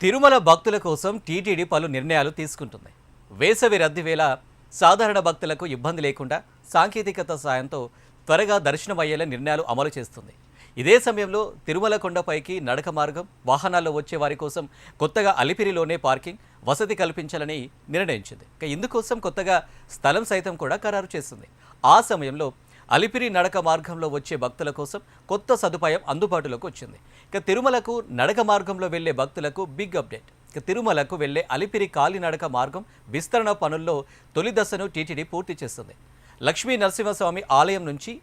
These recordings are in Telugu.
తిరుమల భక్తుల కోసం టీటీడీ పలు నిర్ణయాలు తీసుకుంటుంది. వేసవి రద్దీ వేళ సాధారణ భక్తులకు ఇబ్బంది లేకుండా సాంకేతికత సాయంతో త్వరగా దర్శనమయ్యేలా నిర్ణయాలు అమలు చేస్తుంది. ఇదే సమయంలో తిరుమల కొండపైకి నడక మార్గం, వాహనాల్లో వచ్చే వారి కోసం కొత్తగా అలిపిరిలోనే పార్కింగ్ వసతి కల్పించాలని నిర్ణయించింది. ఇందుకోసం కొత్తగా స్థలం సైతం కూడా ఖరారు చేసింది. ఆ సమయంలో అలిపిరి నడక మార్గంలో వచ్చే భక్తుల కోసం కొత్త సదుపాయం అందుబాటులోకి వచ్చింది. తిరుమలకు నడక మార్గంలో వెళ్లే భక్తులకు బిగ్ అప్డేట్. తిరుమలకు వెళ్లే అలిపిరి కాలినడక మార్గం విస్తరణ పనుల్లో తొలి దశను టీటీడీ పూర్తి చేస్తుంది. లక్ష్మీ నరసింహస్వామి ఆలయం నుంచి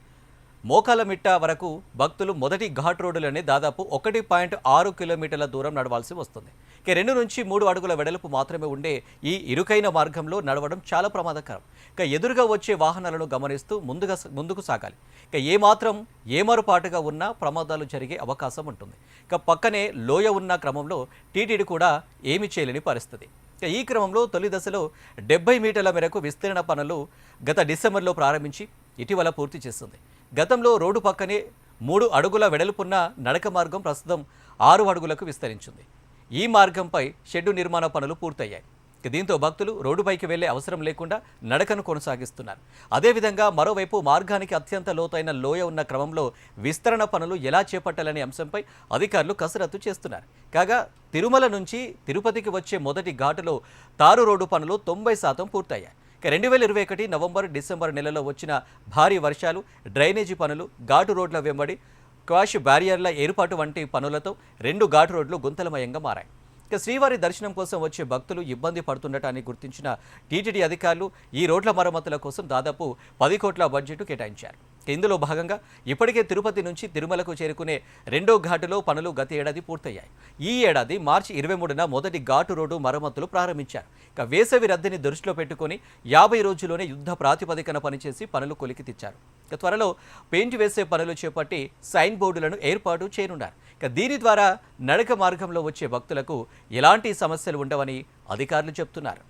మోకాలమిట్ట వరకు భక్తులు మొదటి ఘాట్ రోడ్డులోనే దాదాపు 1.6 కిలోమీటర్ల దూరం నడవాల్సి వస్తుంది. 2 నుంచి 3 అడుగుల వెడల్పు మాత్రమే ఉండే ఈ ఇరుకైన మార్గంలో నడవడం చాలా ప్రమాదకరం. ఎదురుగా వచ్చే వాహనాలను గమనిస్తూ ముందుకు సాగాలి. ఏమాత్రం ఏమరుపాటుగా ఉన్నా ప్రమాదాలు జరిగే అవకాశం ఉంటుంది. పక్కనే లోయ ఉన్న క్రమంలో టీటీడీ కూడా ఏమీ చేయలేని పరిస్థితి. ఈ క్రమంలో తొలి దశలో 70 మీటర్ల మేరకు విస్తరణ పనులు గత డిసెంబర్లో ప్రారంభించి ఇటీవల పూర్తి చేస్తుంది. గతంలో రోడ్డు పక్కనే 3 అడుగుల వెడల్పున్న నడక మార్గం ప్రస్తుతం 6 అడుగులకు విస్తరించింది. ఈ మార్గంపై షెడ్డు నిర్మాణ పనులు పూర్తయ్యాయి. దీంతో భక్తులు రోడ్డుపైకి వెళ్లే అవసరం లేకుండా నడకను కొనసాగిస్తున్నారు. అదేవిధంగా మరోవైపు మార్గానికి అత్యంత లోతైన లోయ ఉన్న క్రమంలో విస్తరణ పనులు ఎలా చేపట్టాలనే అంశంపై అధికారులు కసరత్తు చేస్తున్నారు. కాగా తిరుమల నుంచి తిరుపతికి వచ్చే మొదటి ఘాటులో తారు రోడ్డు పనులు 90% పూర్తయ్యాయి. 2021 నవంబర్, డిసెంబర్ నెలలో వచ్చిన భారీ వర్షాలు, డ్రైనేజీ పనులు, ఘాటు రోడ్ల వెంబడి క్వాష్ బ్యారియర్ల ఏర్పాటు వంటి పనులతో 2 ఘాటు రోడ్లు గుంతలమయంగా మారాయి. శ్రీవారి దర్శనం కోసం వచ్చే భక్తులు ఇబ్బంది పడుతుండటాన్ని గుర్తించిన టీటీడీ అధికారులు ఈ రోడ్ల మరమ్మతుల కోసం దాదాపు 10 కోట్ల బడ్జెట్ కేటాయించారు. ఇందులో భాగంగా ఇప్పటికే తిరుపతి నుంచి తిరుమలకు చేరుకునే 2వ ఘాటులో పనులు గత ఏడాది పూర్తయ్యాయి. ఈ ఏడాది మార్చి 23న మొదటి ఘాటు రోడ్డు మరమ్మతులు ప్రారంభించారు. వేసవి రద్దీని దృష్టిలో పెట్టుకుని 50 రోజుల్లోనే యుద్ధ ప్రాతిపదికన పనిచేసి పనులు కొలికి తెచ్చారు. త్వరలో పెయింట్ వేసే పనులు చేపట్టి సైన్ బోర్డులను ఏర్పాటు చేయనున్నారు. దీని ద్వారా నడక మార్గంలో వచ్చే భక్తులకు ఎలాంటి సమస్యలు ఉండవని అధికారులు చెబుతున్నారు.